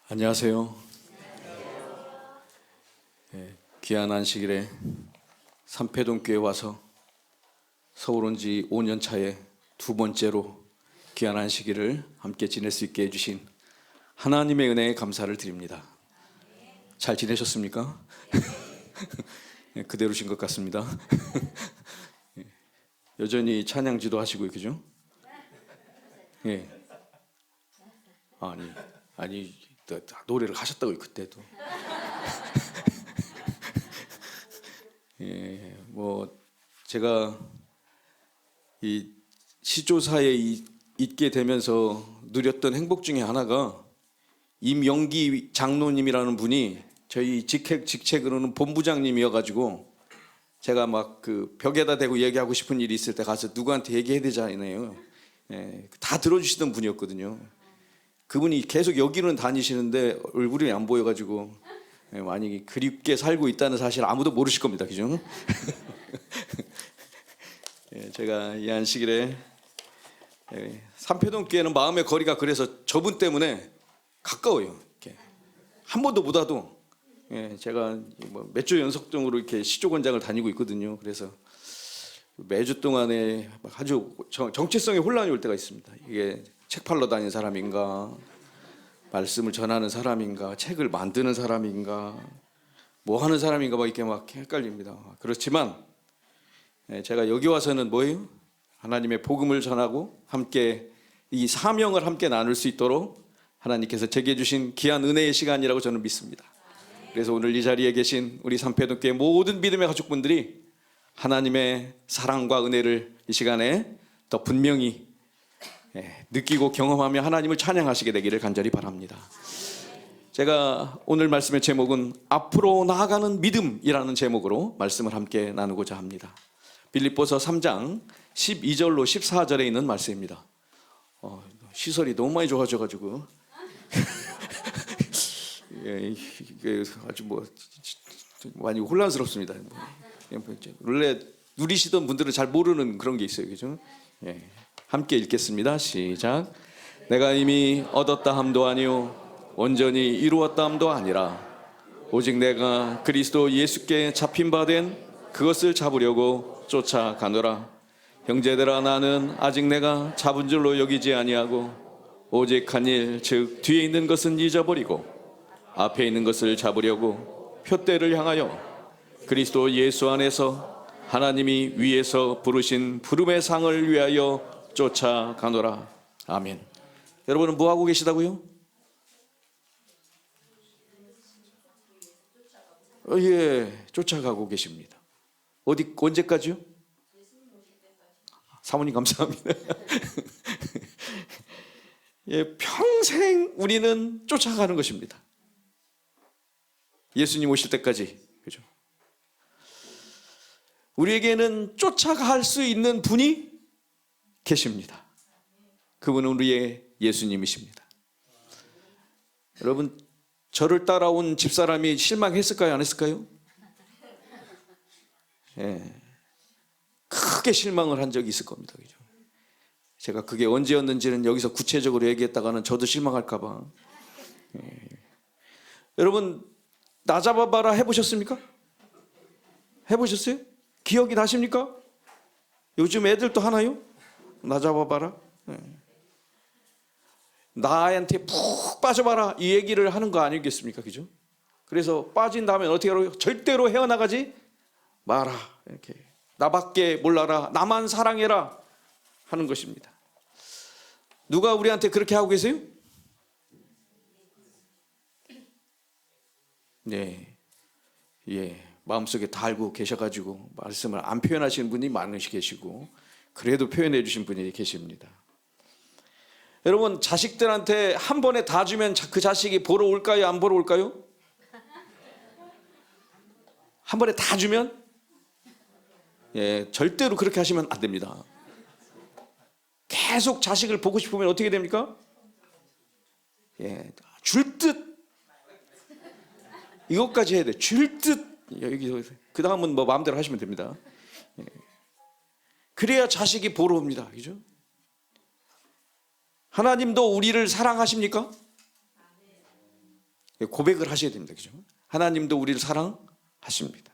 안녕하세요. 귀한 안식일에 삼패동교회 와서 서울 온 지 5년 차에 두 번째로 귀한 안식일을 함께 지낼 수 있게 해주신 하나님의 은혜에 감사를 드립니다. 잘 지내셨습니까? 그대로신 것 같습니다. 여전히 찬양지도 하시고 그죠? 예. 아니 노래를 하셨다고요 그때도. 예, 뭐 제가 이 시조사에 있게 되면서 누렸던 행복 중에 하나가 임영기 장로님이라는 분이 저희 직책으로는 본부장님이어가지고 제가 막 그 벽에다 대고 얘기하고 싶은 일이 있을 때 가서 누구한테 얘기해야 되잖아요. 예, 다 들어주시던 분이었거든요. 그분이 계속 여기는 다니시는데 얼굴이 안 보여가지고 많이 그립게 살고 있다는 사실 아무도 모르실 겁니다. 그죠? 제가 이 안식일에 삼패동교회는 마음의 거리가 그래서 저분 때문에 가까워요. 이렇게. 한 번도 못 와도 제가 몇 주 연속적으로 이렇게 시조권장을 다니고 있거든요. 그래서 매주 동안에 아주 정체성의 혼란이 올 때가 있습니다. 이게 책 팔러 다니는 사람인가, 말씀을 전하는 사람인가, 책을 만드는 사람인가, 뭐 하는 사람인가 막 이렇게 막 헷갈립니다. 그렇지만 제가 여기 와서는 뭐예요? 하나님의 복음을 전하고 함께 이 사명을 함께 나눌 수 있도록 하나님께서 제게 주신 귀한 은혜의 시간이라고 저는 믿습니다. 그래서 오늘 이 자리에 계신 우리 삼패동교회 모든 믿음의 가족분들이 하나님의 사랑과 은혜를 이 시간에 더 분명히 느끼고 경험하며 하나님을 찬양하시게 되기를 간절히 바랍니다. 제가 오늘 말씀의 제목은 앞으로 나아가는 믿음이라는 제목으로 말씀을 함께 나누고자 합니다. 빌립보서 3장 12절로 14절에 있는 말씀입니다. 시설이 너무 많이 좋아져가지고 아주 많이 혼란스럽습니다. 원래 누리시던 분들은 잘 모르는 그런 게 있어요. 그죠? 함께 읽겠습니다. 시작. 내가 이미 얻었다 함도 아니요 온전히 이루었다 함도 아니라 오직 내가 그리스도 예수께 잡힌 바 된 그것을 잡으려고 쫓아가노라. 형제들아, 나는 아직 내가 잡은 줄로 여기지 아니하고 오직 한 일, 즉 뒤에 있는 것은 잊어버리고 앞에 있는 것을 잡으려고 표대를 향하여 그리스도 예수 안에서 하나님이 위에서 부르신 부름의 상을 위하여 쫓아가노라. 아멘. 여러분은 뭐 하고 계시다고요? 쫓아가고 계십니다. 언제까지요? 사모님 감사합니다. 평생 우리는 쫓아가는 것입니다. 예수님 오실 때까지. 그죠? 우리에게는 쫓아갈 수 있는 분이 계십니다. 그분은 우리의 예수님이십니다. 여러분, 저를 따라온 집사람이 실망했을까요? 안 했을까요? 크게 실망을 한 적이 있을 겁니다. 그죠? 제가 그게 언제였는지는 여기서 구체적으로 얘기했다가는 저도 실망할까 봐. 여러분, 나 잡아봐라 해보셨습니까? 해보셨어요? 기억이 나십니까? 요즘 애들도 하나요? 나 잡아봐라. 나한테 푹 빠져봐라 이 얘기를 하는 거 아니겠습니까? 그죠? 그래서 빠진 다음에 어떻게 하라고요? 절대로 헤어나가지 마라. 이렇게 나밖에 몰라라. 나만 사랑해라 하는 것입니다. 누가 우리한테 그렇게 하고 계세요? 네, 마음속에 다 알고 계셔가지고 말씀을 안 표현하시는 분이 많으시 계시고 그래도 표현해 주신 분이 계십니다. 여러분, 자식들한테 한 번에 다 주면 그 자식이 보러 올까요? 안 보러 올까요? 한 번에 다 주면? 절대로 그렇게 하시면 안 됩니다. 계속 자식을 보고 싶으면 어떻게 됩니까? 줄 듯. 이것까지 해야 돼. 줄 듯. 그 다음은 뭐 마음대로 하시면 됩니다. 그래야 자식이 보러 옵니다. 그죠? 하나님도 우리를 사랑하십니까? 고백을 하셔야 됩니다. 그죠? 하나님도 우리를 사랑하십니다.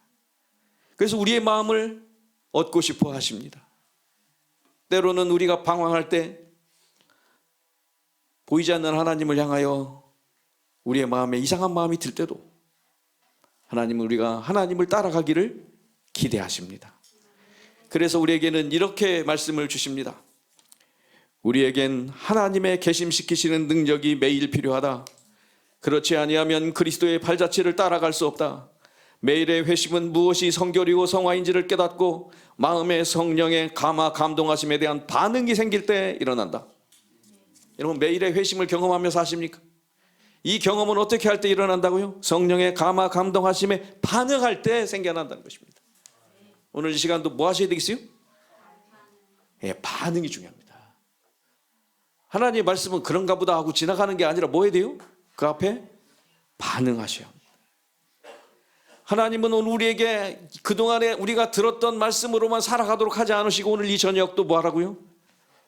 그래서 우리의 마음을 얻고 싶어 하십니다. 때로는 우리가 방황할 때 보이지 않는 하나님을 향하여 우리의 마음에 이상한 마음이 들 때도 하나님은 우리가 하나님을 따라가기를 기대하십니다. 그래서 우리에게는 이렇게 말씀을 주십니다. 우리에겐 하나님의 개심시키시는 능력이 매일 필요하다. 그렇지 아니하면 그리스도의 발자취를 따라갈 수 없다. 매일의 회심은 무엇이 성결이고 성화인지를 깨닫고 마음의 성령의 감화 감동하심에 대한 반응이 생길 때 일어난다. 여러분, 매일의 회심을 경험하며 사십니까? 이 경험은 어떻게 할 때 일어난다고요? 성령의 감화 감동하심에 반응할 때 생겨난다는 것입니다. 오늘 이 시간도 뭐 하셔야 되겠어요? 예, 반응이 중요합니다. 하나님의 말씀은 그런가 보다 하고 지나가는 게 아니라 뭐 해야 돼요? 그 앞에 반응하셔야 합니다. 하나님은 오늘 우리에게 그동안에 우리가 들었던 말씀으로만 살아가도록 하지 않으시고 오늘 이 저녁도 뭐 하라고요?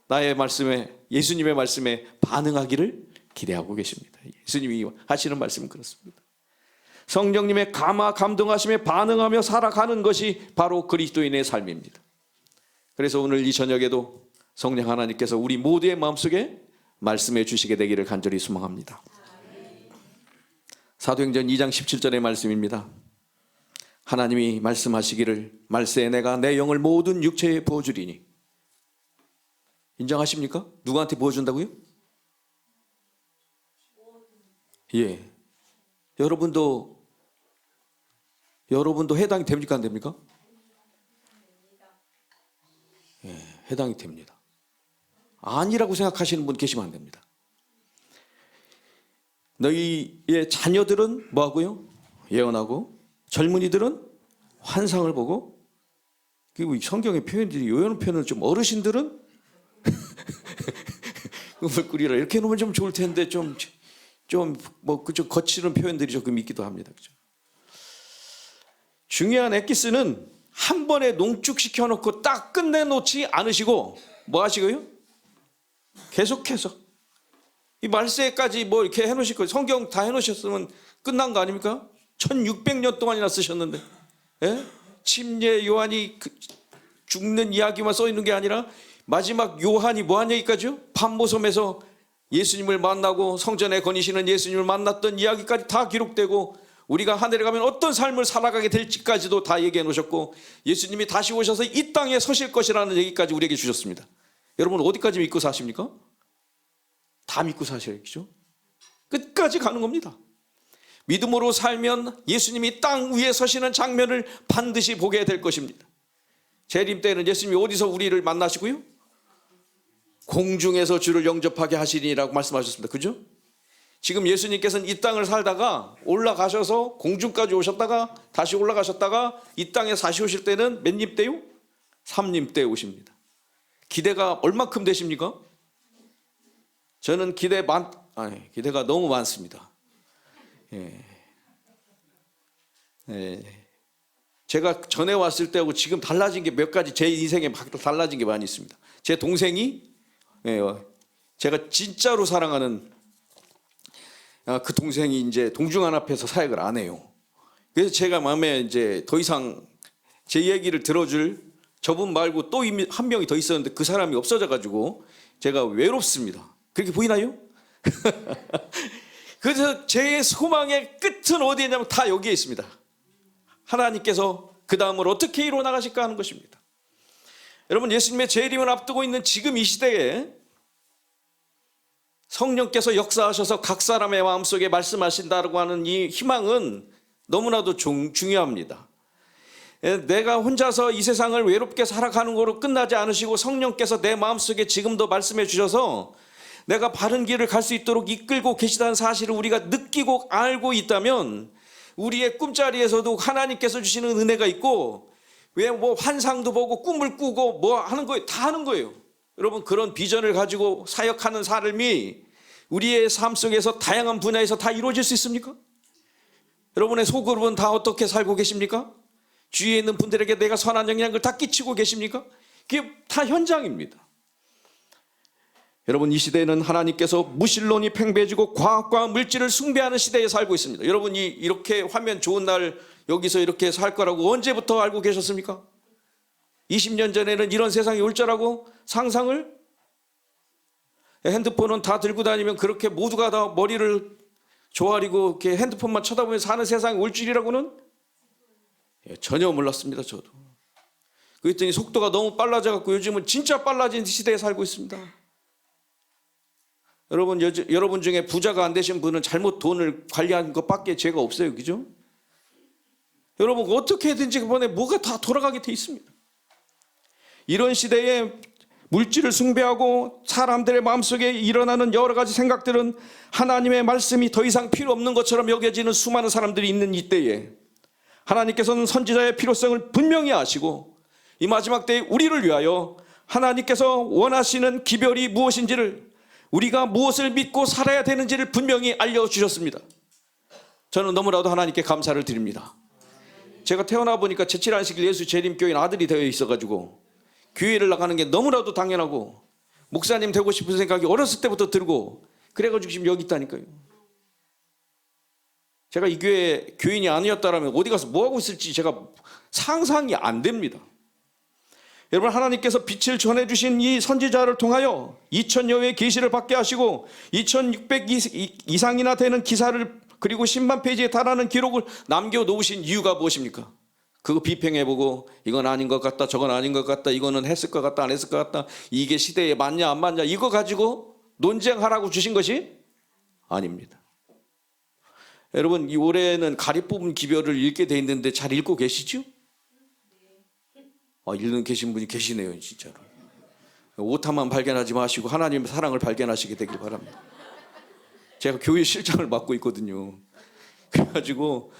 나의 말씀에, 예수님의 말씀에 반응하기를 기대하고 계십니다. 예수님이 하시는 말씀은 그렇습니다. 성령님의 감화 감동하심에 반응하며 살아가는 것이 바로 그리스도인의 삶입니다. 그래서 오늘 이 저녁에도 성령 하나님께서 우리 모두의 마음속에 말씀해 주시게 되기를 간절히 소망합니다. 사도행전 2장 17절의 말씀입니다. 하나님이 말씀하시기를 말세에 내가 내 영을 모든 육체에 부어주리니. 인정하십니까? 누구한테 부어준다고요? 예. 여러분도 해당이 됩니까? 안 됩니까? 예, 해당이 됩니다. 아니라고 생각하시는 분 계시면 안 됩니다. 너희의 자녀들은 뭐하고요? 예언하고 젊은이들은 환상을 보고, 그리고 성경의 표현들이 요런 표현은 좀 어르신들은 꿈을 꾸리라 이렇게 해놓으면 좀 좋을 텐데 좀 거칠은 표현들이 조금 있기도 합니다. 그죠? 중요한 엑기스는 한 번에 농축시켜 놓고 딱 끝내놓지 않으시고 뭐 하시고요? 계속해서 이 말세까지 뭐 이렇게 해놓으실 거예요. 성경 다 해놓으셨으면 끝난 거 아닙니까? 1600년 동안이나 쓰셨는데, 예? 침례 요한이 죽는 이야기만 써 있는 게 아니라 마지막 요한이 뭐한 얘기까지요? 판모섬에서 예수님을 만나고 성전에 거니시는 예수님을 만났던 이야기까지 다 기록되고 우리가 하늘에 가면 어떤 삶을 살아가게 될지까지도 다 얘기해 놓으셨고 예수님이 다시 오셔서 이 땅에 서실 것이라는 얘기까지 우리에게 주셨습니다. 여러분 어디까지 믿고 사십니까? 다 믿고 사셔야겠죠. 끝까지 가는 겁니다. 믿음으로 살면 예수님이 땅 위에 서시는 장면을 반드시 보게 될 것입니다. 재림 때는 예수님이 어디서 우리를 만나시고요? 공중에서 주를 영접하게 하시리라고 말씀하셨습니다. 그죠? 지금 예수님께서는 이 땅을 살다가 올라가셔서 공중까지 오셨다가 다시 올라가셨다가 이 땅에 다시 오실 때는 몇 님 때요? 3님 때 오십니다. 기대가 얼마큼 되십니까? 저는 기대가 너무 많습니다. 예. 예. 제가 전에 왔을 때하고 지금 달라진 게 몇 가지 제 인생에 달라진 게 많이 있습니다. 제 동생이 제가 진짜로 사랑하는 그 동생이 이제 동중한 앞에서 사역을 안 해요. 그래서 제가 마음에 이제 더 이상 제 얘기를 들어줄 저분 말고 또 한 명이 더 있었는데 그 사람이 없어져가지고 제가 외롭습니다. 그렇게 보이나요? 그래서 제 소망의 끝은 어디에 있냐면 다 여기에 있습니다. 하나님께서 그 다음을 어떻게 이루어 나가실까 하는 것입니다. 여러분 예수님의 재림을 앞두고 있는 지금 이 시대에 성령께서 역사하셔서 각 사람의 마음속에 말씀하신다고 하는 이 희망은 너무나도 중요합니다. 내가 혼자서 이 세상을 외롭게 살아가는 거로 끝나지 않으시고 성령께서 내 마음속에 지금도 말씀해 주셔서 내가 바른 길을 갈 수 있도록 이끌고 계시다는 사실을 우리가 느끼고 알고 있다면 우리의 꿈자리에서도 하나님께서 주시는 은혜가 있고 왜 뭐 환상도 보고 꿈을 꾸고 뭐 하는 거예요. 다 하는 거예요. 여러분 그런 비전을 가지고 사역하는 삶이 우리의 삶 속에서 다양한 분야에서 다 이루어질 수 있습니까? 여러분의 소그룹은 다 어떻게 살고 계십니까? 주위에 있는 분들에게 내가 선한 영향을 다 끼치고 계십니까? 그게 다 현장입니다. 여러분, 이 시대에는 하나님께서 무신론이 팽배해지고 과학과 물질을 숭배하는 시대에 살고 있습니다. 여러분이 이렇게 화면 좋은 날 여기서 이렇게 살 거라고 언제부터 알고 계셨습니까? 20년 전에는 이런 세상이 올 거라고 상상을? 핸드폰은 다 들고 다니면 그렇게 모두가 다 머리를 조아리고 이렇게 핸드폰만 쳐다보면서 사는 세상이 올 줄이라고는 전혀 몰랐습니다. 저도. 그랬더니 속도가 너무 빨라져 갖고 요즘은 진짜 빨라진 시대에 살고 있습니다. 여러분 중에 부자가 안 되신 분은 잘못 돈을 관리한 것밖에 죄가 없어요. 그죠? 여러분, 어떻게든지 그번에 뭐가 다 돌아가게 돼 있습니다. 이런 시대에 물질을 숭배하고 사람들의 마음속에 일어나는 여러 가지 생각들은 하나님의 말씀이 더 이상 필요 없는 것처럼 여겨지는 수많은 사람들이 있는 이때에 하나님께서는 선지자의 필요성을 분명히 아시고 이 마지막 때에 우리를 위하여 하나님께서 원하시는 기별이 무엇인지를, 우리가 무엇을 믿고 살아야 되는지를 분명히 알려주셨습니다. 저는 너무나도 하나님께 감사를 드립니다. 제가 태어나 보니까 제칠 안식 예수 재림교인 아들이 되어 있어가지고 교회를 나가는 게 너무나도 당연하고 목사님 되고 싶은 생각이 어렸을 때부터 들고 그래가지고 지금 여기 있다니까요. 제가 이 교회 교인이 아니었다면 어디 가서 뭐하고 있을지 제가 상상이 안 됩니다. 여러분, 하나님께서 빛을 전해주신 이 선지자를 통하여 2000여회의 계시를 받게 하시고 2600 이상이나 되는 기사를 그리고 10만 페이지에 달하는 기록을 남겨놓으신 이유가 무엇입니까? 그거 비평해보고 이건 아닌 것 같다, 저건 아닌 것 같다, 이거는 했을 것 같다, 안 했을 것 같다, 이게 시대에 맞냐 안 맞냐 이거 가지고 논쟁하라고 주신 것이 아닙니다. 여러분, 이 올해는 가리 뽑은 기별을 읽게 돼 있는데 잘 읽고 계시죠? 읽는 계신 분이 계시네요. 진짜로. 오타만 발견하지 마시고 하나님의 사랑을 발견하시게 되길 바랍니다. 제가 교회 실장을 맡고 있거든요. 그래가지고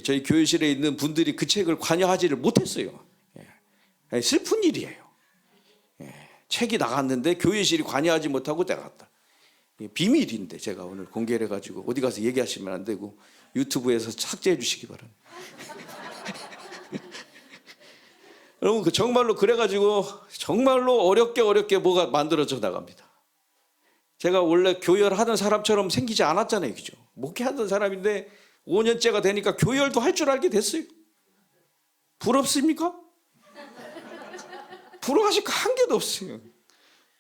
저희 교회실에 있는 분들이 그 책을 관여하지를 못했어요. 슬픈 일이에요. 책이 나갔는데 교회실이 관여하지 못하고 나갔다. 비밀인데 제가 오늘 공개를 해가지고 어디 가서 얘기하시면 안 되고 유튜브에서 삭제해 주시기 바랍니다. 여러분, 정말로 그래가지고 정말로 어렵게 뭐가 만들어져 나갑니다. 제가 원래 교열하던 사람처럼 생기지 않았잖아요. 그죠? 목회하던 사람인데 5년째가 되니까 교열도 할 줄 알게 됐어요. 부럽습니까? 부러워하실 거 한 개도 없어요.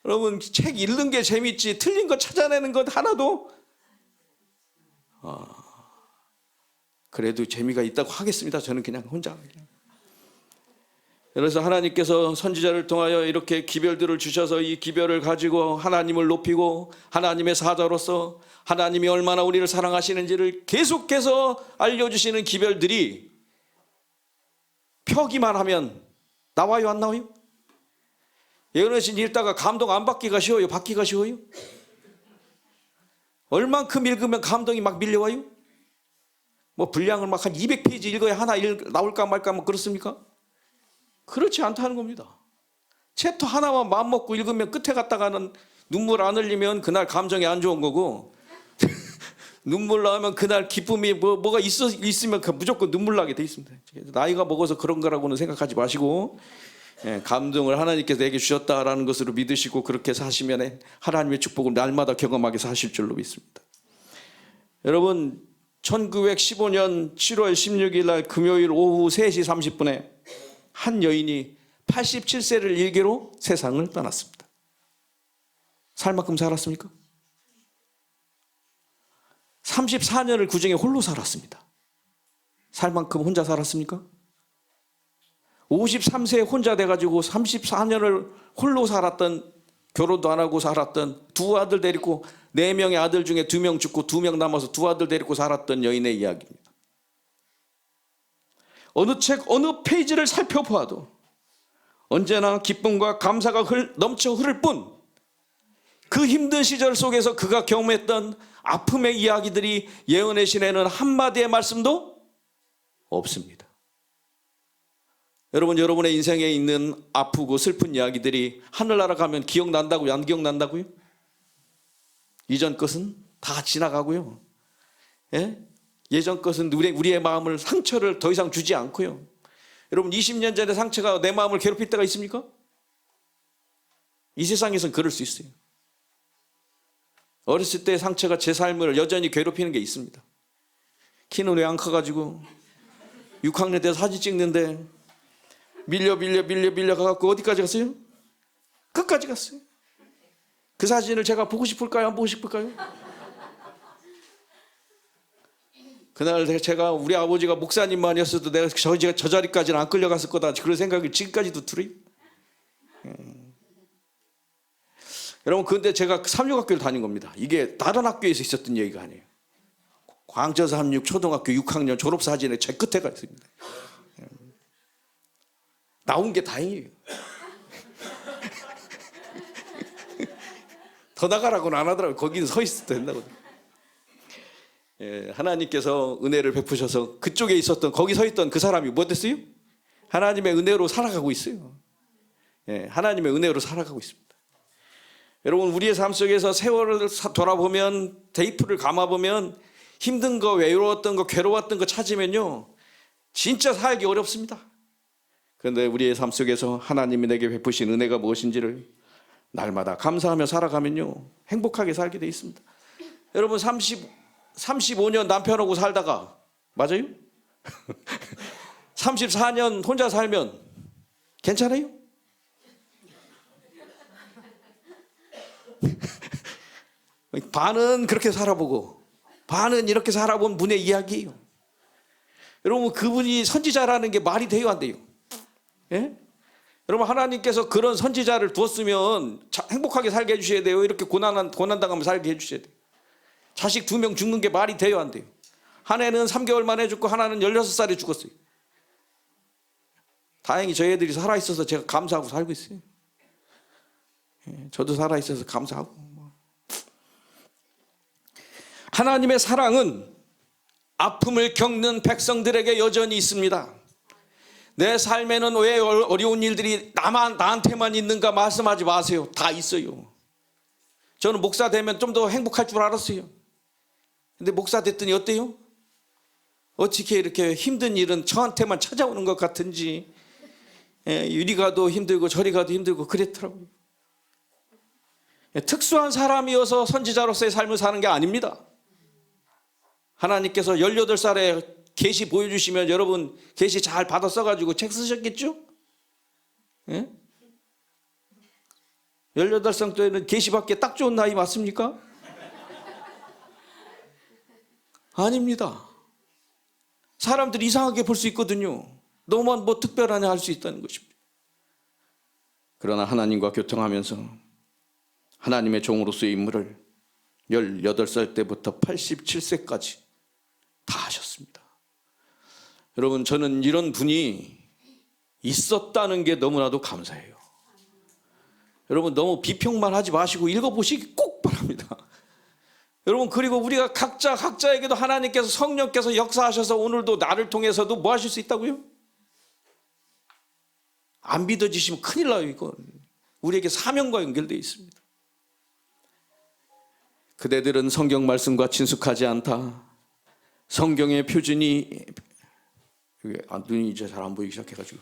여러분, 책 읽는 게 재밌지 틀린 거 찾아내는 것 하나도 그래도 재미가 있다고 하겠습니다. 저는 그냥 혼자. 그래서 하나님께서 선지자를 통하여 이렇게 기별들을 주셔서 이 기별을 가지고 하나님을 높이고 하나님의 사자로서 하나님이 얼마나 우리를 사랑하시는지를 계속해서 알려주시는 기별들이 펴기만 하면 나와요, 안 나와요? 예언신 읽다가 감동 안 받기가 쉬워요, 받기가 쉬워요? 얼만큼 읽으면 감동이 막 밀려와요? 뭐 분량을 막 한 200페이지 읽어야 하나 나올까 말까 뭐 그렇습니까? 그렇지 않다는 겁니다. 챕터 하나만 마음먹고 읽으면 끝에 갔다가는 눈물 안 흘리면 그날 감정이 안 좋은 거고 눈물 나면 그날 기쁨이 뭐가 있으면 무조건 눈물 나게 돼 있습니다. 나이가 먹어서 그런 거라고는 생각하지 마시고 감동을 하나님께서 내게 주셨다라는 것으로 믿으시고 그렇게 사시면 하나님의 축복을 날마다 경험하게 사실 줄로 믿습니다. 여러분, 1915년 7월 16일 날 금요일 오후 3시 30분에 한 여인이 87세를 일기로 세상을 떠났습니다. 살 만큼 살았습니까? 34년을 그 중에 홀로 살았습니다. 살 만큼 혼자 살았습니까? 53세에 혼자 돼가지고 34년을 홀로 살았던, 결혼도 안 하고 살았던, 두 아들 데리고 4명의 아들 중에 2명 죽고 2명 남아서 두 아들 데리고 살았던 여인의 이야기입니다. 어느 책 어느 페이지를 살펴보아도 언제나 기쁨과 감사가 넘쳐 흐를 뿐 그 힘든 시절 속에서 그가 경험했던 아픔의 이야기들이 예언의 신에는 한마디의 말씀도 없습니다. 여러분, 여러분의 인생에 있는 아프고 슬픈 이야기들이 하늘나라 가면 기억난다고요? 안 기억난다고요? 이전 것은 다 지나가고요. 예전 것은 우리의 마음을 상처를 더 이상 주지 않고요. 여러분, 20년 전의 상처가 내 마음을 괴롭힐 때가 있습니까? 이 세상에선 그럴 수 있어요. 어렸을 때 상처가 제 삶을 여전히 괴롭히는 게 있습니다. 키는 왜 안 커가지고 6학년 때 사진 찍는데 밀려 가갖고 어디까지 갔어요? 끝까지 갔어요. 그 사진을 제가 보고 싶을까요? 안 보고 싶을까요? 그날 제가 우리 아버지가 목사님만이었어도 내가 저 자리까지는 안 끌려갔을 거다, 그런 생각이 지금까지도 들어요. 여러분, 근데 제가 삼육학교를 다닌 겁니다. 이게 다른 학교에서 있었던 얘기가 아니에요. 광저 삼육 초등학교 6학년 졸업사진에 제 끝에가 있습니다. 나온 게 다행이에요. 더 나가라고는 안 하더라고요. 거기는 서 있어도 된다고. 하나님께서 은혜를 베푸셔서 그쪽에 있었던, 거기 서 있던 그 사람이 뭐 됐어요? 하나님의 은혜로 살아가고 있어요. 하나님의 은혜로 살아가고 있습니다. 여러분, 우리의 삶 속에서 세월을 돌아보면, 데이트를 감아보면 힘든 거, 외로웠던 거, 괴로웠던 거 찾으면요, 진짜 살기 어렵습니다. 그런데 우리의 삶 속에서 하나님이 내게 베푸신 은혜가 무엇인지를 날마다 감사하며 살아가면요, 행복하게 살게 돼 있습니다. 여러분, 35년 남편하고 살다가, 맞아요? 34년 혼자 살면 괜찮아요? 반은 그렇게 살아보고 반은 이렇게 살아본 분의 이야기예요. 여러분, 그분이 선지자라는 게 말이 돼요, 안 돼요? 예? 여러분, 하나님께서 그런 선지자를 두었으면 행복하게 살게 해주셔야 돼요. 이렇게 고난당하면 살게 해주셔야 돼요. 자식 2명 죽는 게 말이 돼요, 안 돼요? 한 애는 3개월 만에 죽고 하나는 16살에 죽었어요. 다행히 저희 애들이 살아있어서 제가 감사하고 살고 있어요. 저도 살아있어서 감사하고. 하나님의 사랑은 아픔을 겪는 백성들에게 여전히 있습니다. 내 삶에는 왜 어려운 일들이 나한테만 있는가 말씀하지 마세요. 다 있어요. 저는 목사 되면 좀 더 행복할 줄 알았어요. 근데 목사 됐더니 어때요? 어떻게 이렇게 힘든 일은 저한테만 찾아오는 것 같은지, 이리 가도 힘들고 저리 가도 힘들고 그랬더라고요. 특수한 사람이어서 선지자로서의 삶을 사는 게 아닙니다. 하나님께서 18살에 계시 보여주시면 여러분 계시 잘 받아 써가지고 책 쓰셨겠죠? 18살 때는 계시 받기에 딱 좋은 나이 맞습니까? 아닙니다. 사람들이 이상하게 볼 수 있거든요. 너만 뭐 특별하냐 할 수 있다는 것입니다. 그러나 하나님과 교통하면서 하나님의 종으로서의 임무를 18살 때부터 87세까지 다 하셨습니다. 여러분, 저는 이런 분이 있었다는 게 너무나도 감사해요. 여러분, 너무 비평만 하지 마시고 읽어보시기 꼭 바랍니다. 여러분, 그리고 우리가 각자에게도 하나님께서, 성령께서 역사하셔서 오늘도 나를 통해서도 뭐 하실 수 있다고요? 안 믿어지시면 큰일 나요. 이건 우리에게 사명과 연결되어 있습니다. 그대들은 성경 말씀과 친숙하지 않다. 성경의 표준이, 눈이 이제 잘 안 보이기 시작해가지고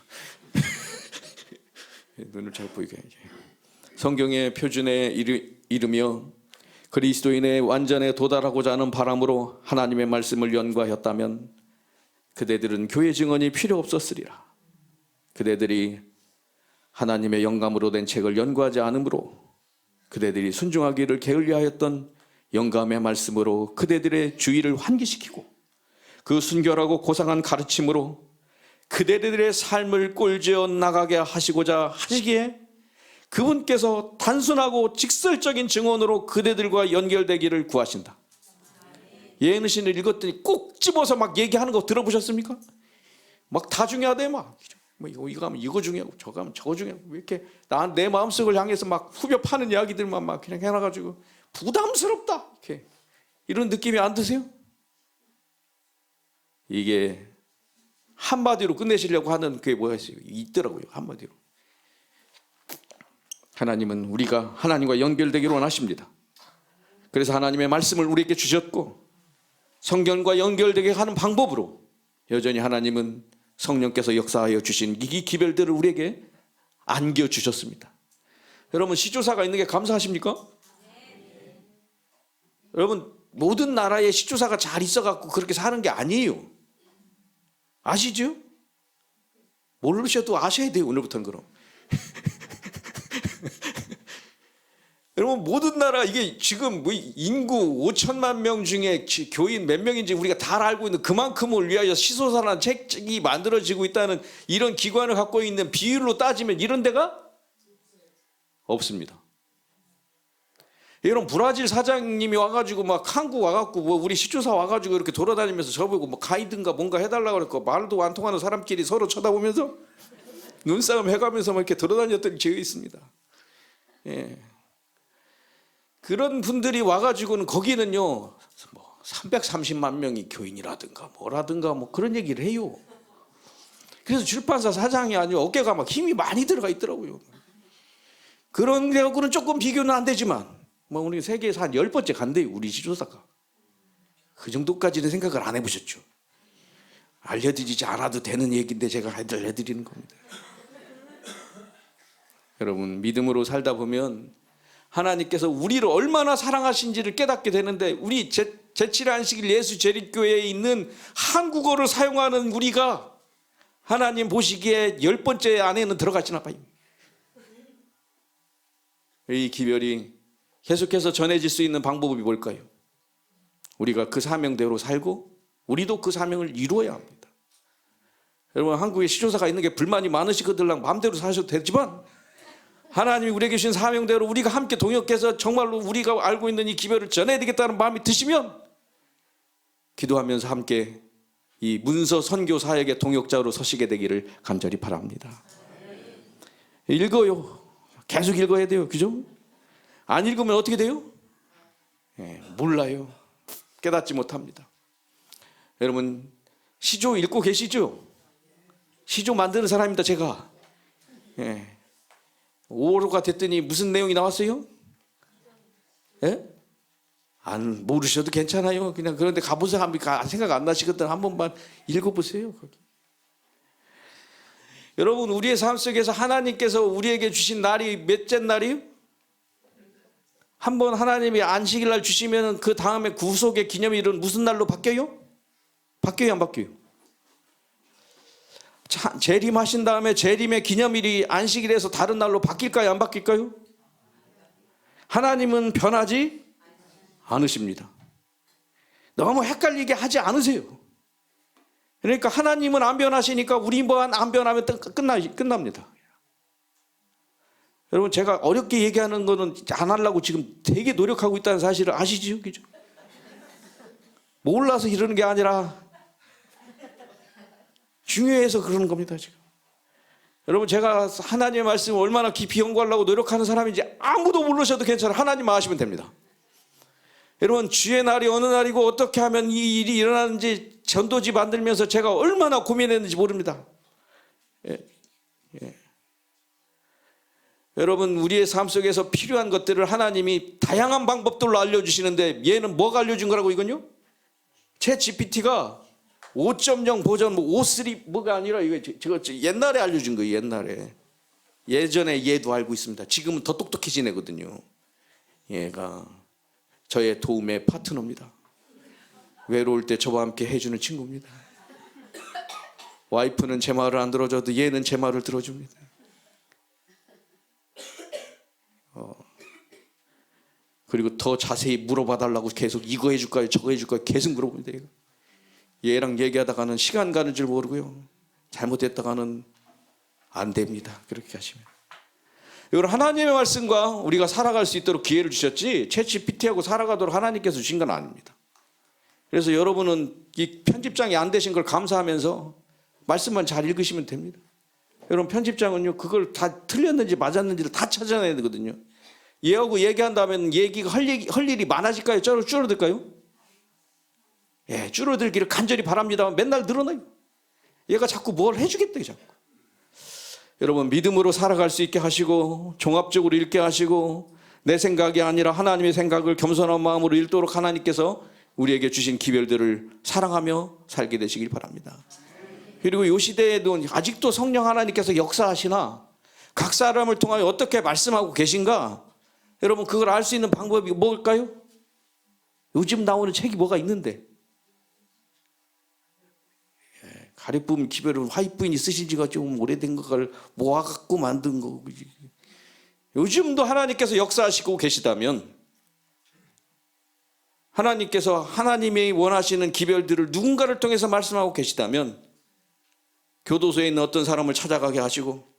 눈을 잘 보이게 해야지. 성경의 표준에 이르며 그리스도인의 완전에 도달하고자 하는 바람으로 하나님의 말씀을 연구하였다면 그대들은 교회 증언이 필요 없었으리라. 그대들이 하나님의 영감으로 된 책을 연구하지 않으므로 그대들이 순종하기를 게을리하였던 영감의 말씀으로 그대들의 주의를 환기시키고 그 순결하고 고상한 가르침으로 그대들의 삶을 꼴지어 나가게 하시고자 하시기에 그분께서 단순하고 직설적인 증언으로 그대들과 연결되기를 구하신다. 예언신을 읽었더니 꼭 집어서 막 얘기하는 거 들어보셨습니까? 막 다 중요하대. 막 이거 하면 이거 중요하고 저거 하면 저거 중요하고, 왜 이렇게 내 마음속을 향해서 막 후벼 파는 이야기들만 막 그냥 해놔가지고 부담스럽다, 이렇게 이런 느낌이 안 드세요? 이게 한마디로 끝내시려고 하는 그게 뭐가 있더라고요. 한마디로. 하나님은 우리가 하나님과 연결되기를 원하십니다. 그래서 하나님의 말씀을 우리에게 주셨고 성경과 연결되게 하는 방법으로 여전히 하나님은 성령께서 역사하여 주신 이 기별들을 우리에게 안겨주셨습니다. 여러분 시조사가 있는 게 감사하십니까? 여러분 모든 나라에 시조사가 잘 있어갖고 그렇게 사는 게 아니에요. 아시죠? 모르셔도 아셔야 돼요. 오늘부터는 그럼. 여러분 모든 나라 이게 지금 뭐 인구 5천만 명 중에 교인 몇 명인지 우리가 다 알고 있는 그만큼을 위하여 시소사라는 책이 만들어지고 있다는 이런 기관을 갖고 있는 비율로 따지면 이런 데가 없습니다. 여러분 브라질 사장님이 와가지고 막 한국 와갖고 뭐 우리 시조사 와가지고 이렇게 돌아다니면서 저보고 뭐 가이드인가 뭔가 해달라고 그랬고 말도 안 통하는 사람끼리 서로 쳐다보면서 눈싸움 해가면서 막 이렇게 돌아다녔던 기억이 있습니다. 예. 그런 분들이 와가지고는 거기는요 뭐 330만 명이 교인이라든가 뭐라든가 뭐 그런 얘기를 해요. 그래서 출판사 사장이 아니고 어깨가 막 힘이 많이 들어가 있더라고요. 그런 데하고는 조금 비교는 안 되지만 뭐 우리 세계에서 한 10번째 간대요 우리 시조사가. 그 정도까지는 생각을 안 해보셨죠. 알려드리지 않아도 되는 얘기인데 제가 알려드리는 겁니다. 여러분 믿음으로 살다 보면 하나님께서 우리를 얼마나 사랑하신지를 깨닫게 되는데 우리 제7의 안식일 예수 재림교회에 있는 한국어를 사용하는 우리가 하나님 보시기에 10번째 안에는 들어가시나 봐요. 이 기별이 계속해서 전해질 수 있는 방법이 뭘까요? 우리가 그 사명대로 살고 우리도 그 사명을 이루어야 합니다. 여러분 한국에 시조사가 있는 게 불만이 많으시거들랑 마음대로 사셔도 되지만 하나님이 우리에게 주신 사명대로 우리가 함께 동역해서 정말로 우리가 알고 있는 이 기별을 전해야 되겠다는 마음이 드시면 기도하면서 함께 이 문서 선교 사역의 동역자로 서시게 되기를 간절히 바랍니다. 읽어요. 계속 읽어야 돼요. 그죠? 안 읽으면 어떻게 돼요? 몰라요. 깨닫지 못합니다. 여러분 시조 읽고 계시죠? 시조 만드는 사람입니다. 제가 5호로가 됐더니 무슨 내용이 나왔어요? 안 모르셔도 괜찮아요. 그냥 그런데 가보세요. 생각 안 나시거든 한 번만 읽어보세요. 거기. 여러분 우리의 삶 속에서 하나님께서 우리에게 주신 날이 몇째 날이요? 한번 하나님이 안식일 날 주시면 그 다음에 구속의 기념일은 무슨 날로 바뀌어요? 바뀌어요 안 바뀌어요? 재림하신 다음에 재림의 기념일이 안식일에서 다른 날로 바뀔까요 안 바뀔까요? 하나님은 변하지 않으십니다. 너무 헷갈리게 하지 않으세요. 그러니까 하나님은 안 변하시니까 우리만 안 변하면 끝납니다. 여러분 제가 어렵게 얘기하는 거는 안 하려고 지금 되게 노력하고 있다는 사실을 아시죠? 그죠? 몰라서 이러는 게 아니라 중요해서 그러는 겁니다. 지금. 여러분 제가 하나님의 말씀을 얼마나 깊이 연구하려고 노력하는 사람인지 아무도 모르셔도 괜찮아요. 하나님만 아시면 됩니다. 여러분 주의 날이 어느 날이고 어떻게 하면 이 일이 일어나는지 전도지 만들면서 제가 얼마나 고민했는지 모릅니다. 여러분 우리의 삶 속에서 필요한 것들을 하나님이 다양한 방법들로 알려주시는데 얘는 뭐가 알려준 거라고 이건요? 챗GPT가 5.0 버전 5.3 뭐가 아니라 이거 옛날에 알려준 거예요. 옛날에. 예전에 얘도 알고 있습니다. 지금은 더 똑똑해진 애거든요. 얘가 저의 도움의 파트너입니다. 외로울 때 저와 함께 해주는 친구입니다. 와이프는 제 말을 안 들어줘도 얘는 제 말을 들어줍니다. 그리고 더 자세히 물어봐달라고 계속 이거 해줄까요 저거 해줄까요 계속 물어봅니다. 얘랑 얘기하다가는 시간 가는 줄 모르고요. 잘못했다가는 안 됩니다. 그렇게 하시면. 이건 하나님의 말씀과 우리가 살아갈 수 있도록 기회를 주셨지 챗GPT하고 살아가도록 하나님께서 주신 건 아닙니다. 그래서 여러분은 이 편집장이 안 되신 걸 감사하면서 말씀만 잘 읽으시면 됩니다. 여러분 편집장은요 그걸 다 틀렸는지 맞았는지를 다 찾아내야 되거든요. 얘하고 얘기한 다음에 얘기가 할 일이 많아질까요? 줄어들까요? 줄어들기를 간절히 바랍니다만 맨날 늘어나요. 얘가 자꾸 뭘 해주겠대요. 자꾸. 여러분 믿음으로 살아갈 수 있게 하시고 종합적으로 읽게 하시고 내 생각이 아니라 하나님의 생각을 겸손한 마음으로 읽도록 하나님께서 우리에게 주신 기별들을 사랑하며 살게 되시길 바랍니다. 그리고 이 시대에도 아직도 성령 하나님께서 역사하시나 각 사람을 통하여 어떻게 말씀하고 계신가? 여러분, 그걸 알 수 있는 방법이 뭘까요? 요즘 나오는 책이 뭐가 있는데, 가리품 기별은 화이트부인이 쓰신 지가 좀 오래된 걸 모아갖고 만든 거. 요즘도 하나님께서 역사하시고 계시다면, 하나님께서 하나님이 원하시는 기별들을 누군가를 통해서 말씀하고 계시다면, 교도소에 있는 어떤 사람을 찾아가게 하시고,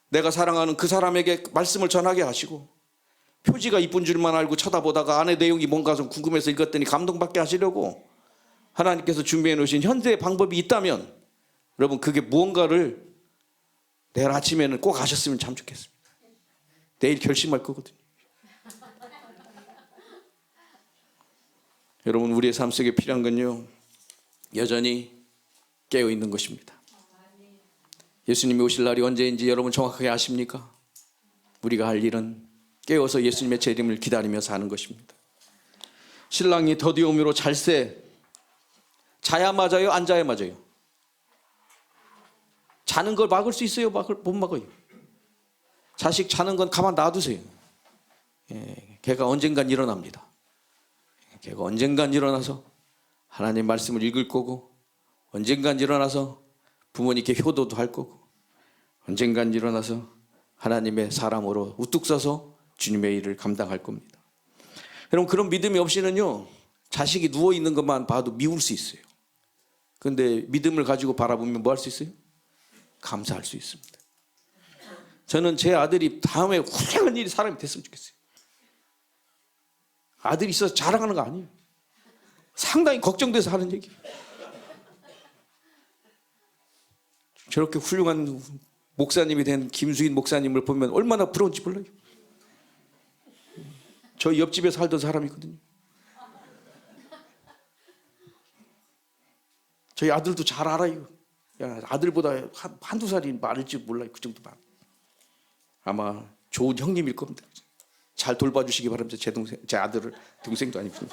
내가 사랑하는 그 사람에게 말씀을 전하게 하시고, 표지가 이쁜 줄만 알고 쳐다보다가 안에 내용이 뭔가 좀 궁금해서 읽었더니 감동받게 하시려고 하나님께서 준비해 놓으신 현대의 방법이 있다면, 여러분, 그게 무언가를 내일 아침에는 꼭 하셨으면 참 좋겠습니다. 내일 결심할 거거든요. 여러분, 우리의 삶 속에 필요한 건요, 여전히 깨어 있는 것입니다. 예수님이 오실 날이 언제인지 여러분 정확하게 아십니까? 우리가 할 일은 깨어서 예수님의 재림을 기다리며 사는 것입니다. 신랑이 더디오므로 잘세, 자야 맞아요? 앉아야 맞아요? 자는 걸 막을 수 있어요? 못 막아요? 자식 자는 건 가만 놔두세요. 걔가 언젠간 일어납니다. 걔가 언젠간 일어나서 하나님 말씀을 읽을 거고, 언젠간 일어나서 부모님께 효도도 할 거고, 언젠간 일어나서 하나님의 사람으로 우뚝 서서 주님의 일을 감당할 겁니다. 여러분, 그런 믿음이 없이는요, 자식이 누워있는 것만 봐도 미울 수 있어요. 그런데 믿음을 가지고 바라보면 뭐 할 수 있어요? 감사할 수 있습니다. 저는 제 아들이 다음에 훌륭한 일이 사람이 됐으면 좋겠어요. 아들이 있어서 자랑하는 거 아니에요. 상당히 걱정돼서 하는 얘기예요. 저렇게 훌륭한 목사님이 된 김수인 목사님을 보면 얼마나 부러운지 몰라요. 저희 옆집에 살던 사람이거든요. 저희 아들도 잘 알아요. 야, 아들보다 한두 살이 많을지 몰라요. 그 정도만. 아마 좋은 형님일 겁니다. 잘 돌봐주시기 바랍니다. 제 아들을, 동생도 아니고.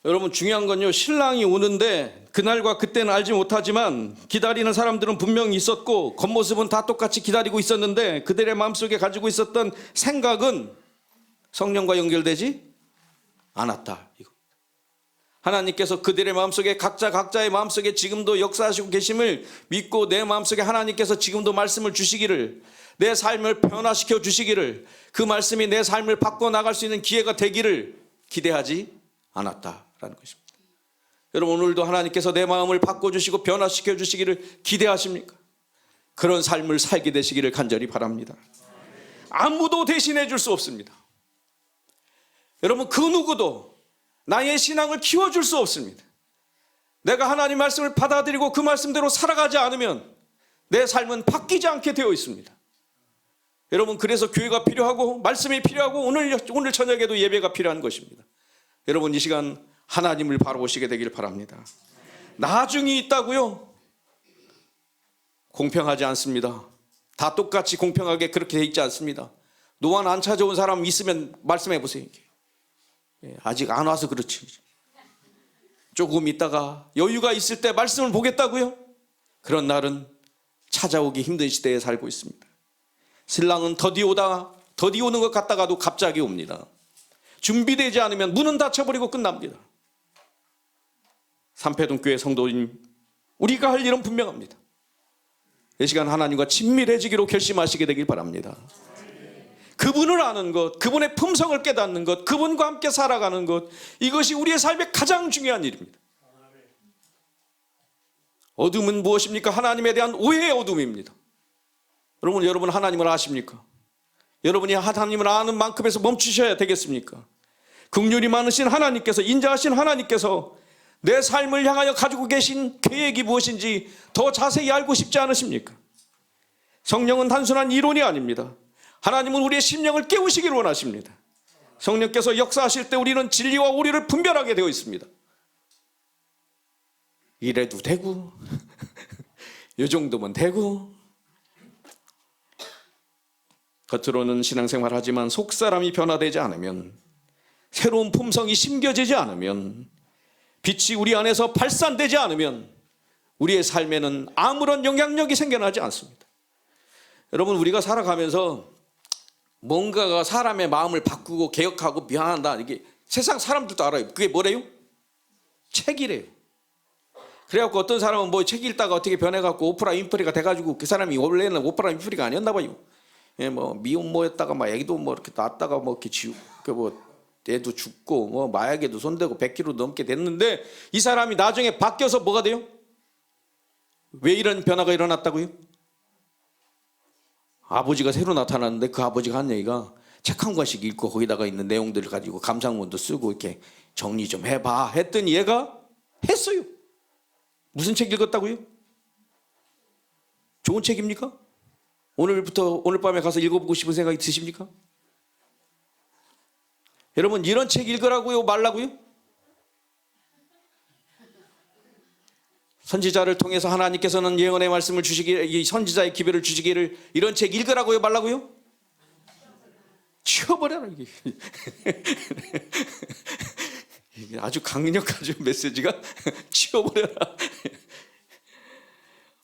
여러분, 중요한 건요, 신랑이 오는데 그날과 그때는 알지 못하지만 기다리는 사람들은 분명히 있었고, 겉모습은 다 똑같이 기다리고 있었는데 그들의 마음속에 가지고 있었던 생각은 성령과 연결되지 않았다. 이거. 하나님께서 그들의 마음속에, 각자의 마음속에 지금도 역사하시고 계심을 믿고, 내 마음속에 하나님께서 지금도 말씀을 주시기를, 내 삶을 변화시켜 주시기를, 그 말씀이 내 삶을 바꿔 나갈 수 있는 기회가 되기를 기대하지 않았다라는 것입니다. 여러분, 오늘도 하나님께서 내 마음을 바꿔주시고 변화시켜 주시기를 기대하십니까? 그런 삶을 살게 되시기를 간절히 바랍니다. 아무도 대신해 줄 수 없습니다. 여러분, 그 누구도 나의 신앙을 키워줄 수 없습니다. 내가 하나님 말씀을 받아들이고 그 말씀대로 살아가지 않으면 내 삶은 바뀌지 않게 되어 있습니다. 여러분, 그래서 교회가 필요하고 말씀이 필요하고 오늘 저녁에도 예배가 필요한 것입니다. 여러분, 이 시간 하나님을 바라보시게 되길 바랍니다. 나중이 있다고요? 공평하지 않습니다. 다 똑같이 공평하게 그렇게 돼 있지 않습니다. 노안 안 찾아온 사람 있으면 말씀해 보세요. 아직 안 와서 그렇지. 조금 있다가 여유가 있을 때 말씀을 보겠다고요? 그런 날은 찾아오기 힘든 시대에 살고 있습니다. 신랑은 더디오는 것 같다가도 갑자기 옵니다. 준비되지 않으면 문은 닫혀버리고 끝납니다. 삼패동교회 성도님, 우리가 할 일은 분명합니다. 이 시간 하나님과 친밀해지기로 결심하시게 되길 바랍니다. 그분을 아는 것, 그분의 품성을 깨닫는 것, 그분과 함께 살아가는 것, 이것이 우리의 삶의 가장 중요한 일입니다. 어둠은 무엇입니까? 하나님에 대한 오해의 어둠입니다. 여러분 하나님을 아십니까? 여러분이 하나님을 아는 만큼에서 멈추셔야 되겠습니까? 긍휼이 많으신 하나님께서, 인자하신 하나님께서 내 삶을 향하여 가지고 계신 계획이 무엇인지 더 자세히 알고 싶지 않으십니까? 성령은 단순한 이론이 아닙니다. 하나님은 우리의 심령을 깨우시기를 원하십니다. 성령께서 역사하실 때 우리는 진리와 오류를 분별하게 되어 있습니다. 이래도 되고 이 정도면 되고, 겉으로는 신앙생활 하지만 속사람이 변화되지 않으면, 새로운 품성이 심겨지지 않으면, 빛이 우리 안에서 발산되지 않으면 우리의 삶에는 아무런 영향력이 생겨나지 않습니다. 여러분, 우리가 살아가면서 뭔가가 사람의 마음을 바꾸고 개혁하고 변한다, 이게 세상 사람들도 알아요. 그게 뭐래요? 책이래요. 그래갖고 어떤 사람은 뭐 책 읽다가 어떻게 변해갖고 오프라 윈프리가 돼가지고 그 사람이 원래는 오프라 윈프리가 아니었나 봐요. 예, 뭐 미혼모였다가 막 애기도 뭐 이렇게 낳았다가 뭐 이렇게 뭐 애도 죽고 뭐 마약에도 손대고 100kg 넘게 됐는데 이 사람이 나중에 바뀌어서 뭐가 돼요? 왜 이런 변화가 일어났다고요? 아버지가 새로 나타났는데 그 아버지가 한 얘기가 책 한 권씩 읽고 거기다가 있는 내용들을 가지고 감상문도 쓰고 이렇게 정리 좀 해봐 했더니 얘가 했어요. 무슨 책 읽었다고요? 좋은 책입니까? 오늘부터 오늘 밤에 가서 읽어보고 싶은 생각이 드십니까? 여러분, 이런 책 읽으라고요, 말라고요? 선지자를 통해서 하나님께서는 예언의 말씀을 주시기를, 이 선지자의 기별을 주시기를 이런 책 읽으라고요, 말라고요? 치워버려라 이게. 이게 아주 강력하죠, 메시지가. 치워버려라.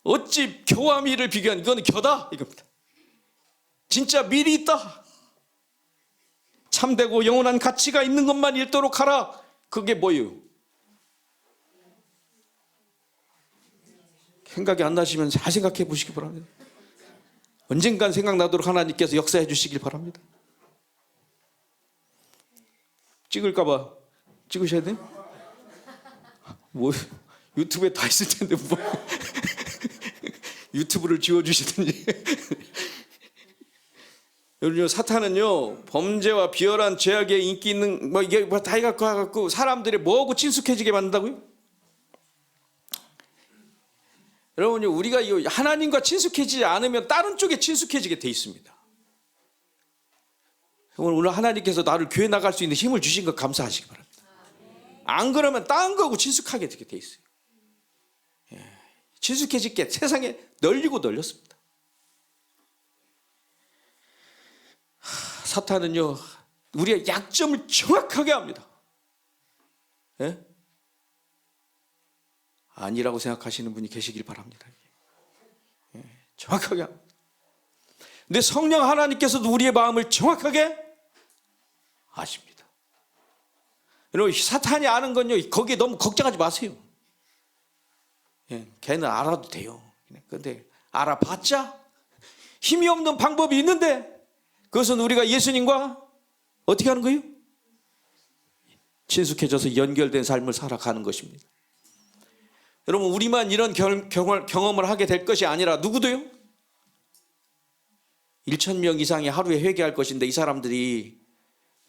어찌 교와 미를 비교한, 이거는 교다 이겁니다. 진짜 밀이 있다. 참되고 영원한 가치가 있는 것만 읽도록 하라. 그게 뭐예요? 생각이 안 나시면 잘 생각해 보시기 바랍니다. 언젠간 생각나도록 하나님께서 역사해 주시길 바랍니다. 찍을까봐 찍으셔야 돼요? 뭐 유튜브에 다 있을 텐데 뭐 유튜브를 지워주시든지. 여러분, 사탄은요 범죄와 비열한 죄악에 인기 있는 뭐 이게 뭐 다 해갖고 사람들이 뭐하고 친숙해지게 만든다고요? 여러분요, 우리가 하나님과 친숙해지지 않으면 다른 쪽에 친숙해지게 돼 있습니다. 오늘 하나님께서 나를 교회 나갈 수 있는 힘을 주신 것 감사하시기 바랍니다. 안 그러면 다른 거하고 친숙하게 되게 돼 있어요. 친숙해질 게 세상에 널리고 널렸습니다. 사탄은요 우리의 약점을 정확하게 합니다. 예? 아니라고 생각하시는 분이 계시길 바랍니다. 예, 정확하게 합니다. 근데 성령 하나님께서도 우리의 마음을 정확하게 아십니다. 여러분, 사탄이 아는 건요 거기에 너무 걱정하지 마세요. 예, 걔는 알아도 돼요. 그런데 알아봤자 힘이 없는 방법이 있는데 그것은 우리가 예수님과 어떻게 하는 거예요? 친숙해져서 연결된 삶을 살아가는 것입니다. 여러분, 우리만 이런 경험을 하게 될 것이 아니라 누구도요? 1,000명 이상이 하루에 회개할 것인데 이 사람들이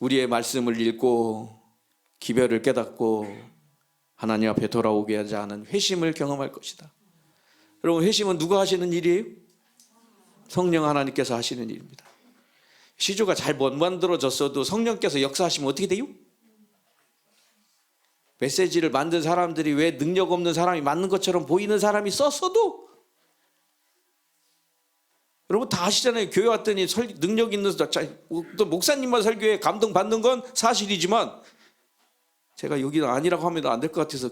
우리의 말씀을 읽고 기별을 깨닫고 하나님 앞에 돌아오게 하지 않은 회심을 경험할 것이다. 여러분, 회심은 누가 하시는 일이에요? 성령 하나님께서 하시는 일입니다. 시조가 잘 못 만들어졌어도 성령께서 역사하시면 어떻게 돼요? 메시지를 만든 사람들이 왜 능력 없는 사람이 맞는 것처럼 보이는 사람이 썼어도 여러분 다 아시잖아요. 교회 왔더니 능력 있는 또 목사님만 설교에 감동받는 건 사실이지만 제가 여기는 아니라고 하면 안 될 것 같아서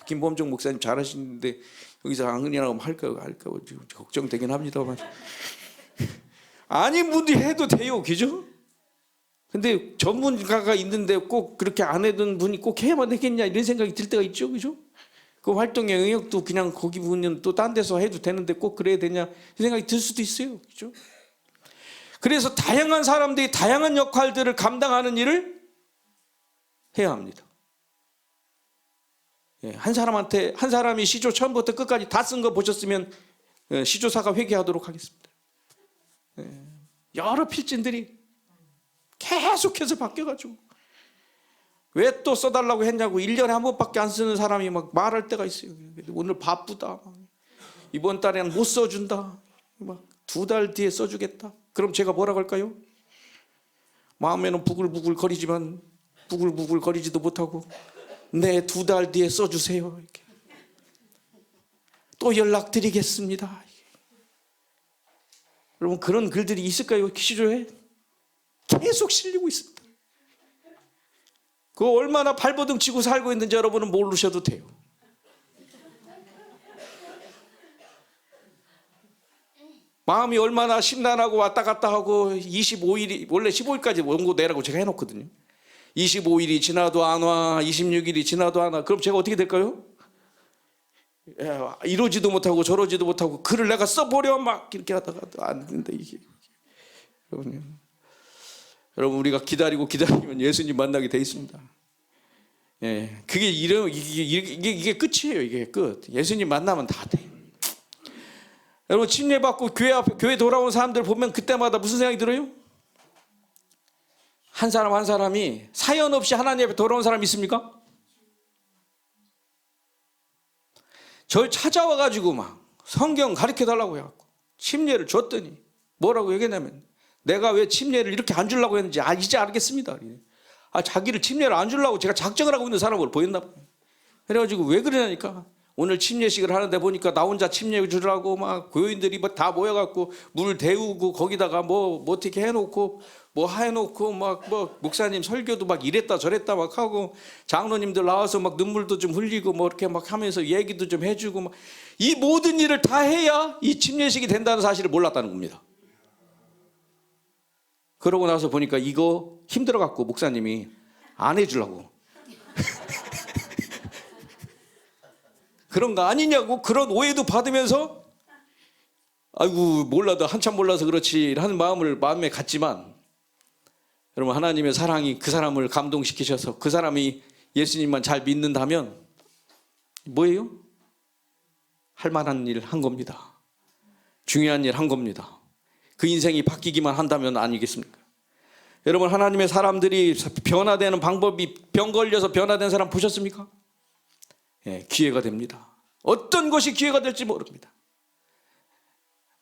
김범종 목사님 잘하시는데 여기서 아니라고 할까 걱정되긴 합니다만 아닌 분들이 해도 돼요. 그죠? 근데 전문가가 있는데 꼭 그렇게 안 해둔 분이 꼭 해야만 되겠냐 이런 생각이 들 때가 있죠. 그죠? 그 활동의 영역도 그냥 거기 부분은 또 딴 데서 해도 되는데 꼭 그래야 되냐 이 생각이 들 수도 있어요. 그죠? 그래서 다양한 사람들이 다양한 역할들을 감당하는 일을 해야 합니다. 한 사람이 시조 처음부터 끝까지 다 쓴 거 보셨으면 시조사가 회개하도록 하겠습니다. 여러 필진들이 계속해서 바뀌어가지고 왜 또 써달라고 했냐고 1년에 한 번밖에 안 쓰는 사람이 막 말할 때가 있어요. 오늘 바쁘다, 이번 달에는 못 써준다, 막 2달 뒤에 써주겠다. 그럼 제가 뭐라고 할까요? 마음에는 부글부글 거리지만 부글부글 거리지도 못하고 네 2달 뒤에 써주세요. 이렇게. 또 연락드리겠습니다. 여러분, 그런 글들이 있을까요? 시조에 계속 실리고 있습니다. 그거 얼마나 발버둥 치고 살고 있는지 여러분은 모르셔도 돼요. 마음이 얼마나 심란하고 왔다 갔다 하고 25일이 원래 15일까지 원고 내라고 제가 해놓거든요. 25일이 지나도 안 와, 26일이 지나도 안 와. 그럼 제가 어떻게 될까요? 이러지도 못하고 저러지도 못하고 글을 내가 써보려 막 이렇게 하다가 안 된다 이게. 여러분 우리가 기다리면 예수님 만나게 돼 있습니다. 예, 그게 이게 끝이에요. 이게 끝. 예수님 만나면 다 돼. 여러분 침례받고 교회 돌아온 사람들 보면 그때마다 무슨 생각이 들어요? 한 사람 한 사람이 사연 없이 하나님 앞에 돌아온 사람 있습니까? 저를 찾아와가지고 막 성경 가르쳐달라고 해갖고 침례를 줬더니 뭐라고 얘기했냐면 내가 왜 침례를 이렇게 안 주려고 했는지 이제 알겠습니다. 자기를 침례를 안 주려고 제가 작정을 하고 있는 사람으로 보였나 봐요. 그래가지고 왜 그러냐니까 오늘 침례식을 하는데 보니까 나 혼자 침례 주라고 막 교인들이 다 모여갖고 물 데우고 거기다가 뭐 어떻게 해놓고 뭐 해놓고 막 뭐 목사님 설교도 막 이랬다 저랬다 막 하고 장로님들 나와서 막 눈물도 좀 흘리고 뭐 이렇게 막 하면서 얘기도 좀 해주고 막 이 모든 일을 다 해야 이 침례식이 된다는 사실을 몰랐다는 겁니다. 그러고 나서 보니까 이거 힘들어갖고 목사님이 안 해주려고 그런 거 아니냐고 그런 오해도 받으면서 아이고 몰라도 한참 몰라서 그렇지 하는 마음에 갖지만 여러분 하나님의 사랑이 그 사람을 감동시키셔서 그 사람이 예수님만 잘 믿는다면 뭐예요? 할 만한 일 한 겁니다. 중요한 일 한 겁니다. 그 인생이 바뀌기만 한다면 아니겠습니까? 여러분 하나님의 사람들이 변화되는 방법이 병 걸려서 변화된 사람 보셨습니까? 예, 기회가 됩니다. 어떤 것이 기회가 될지 모릅니다.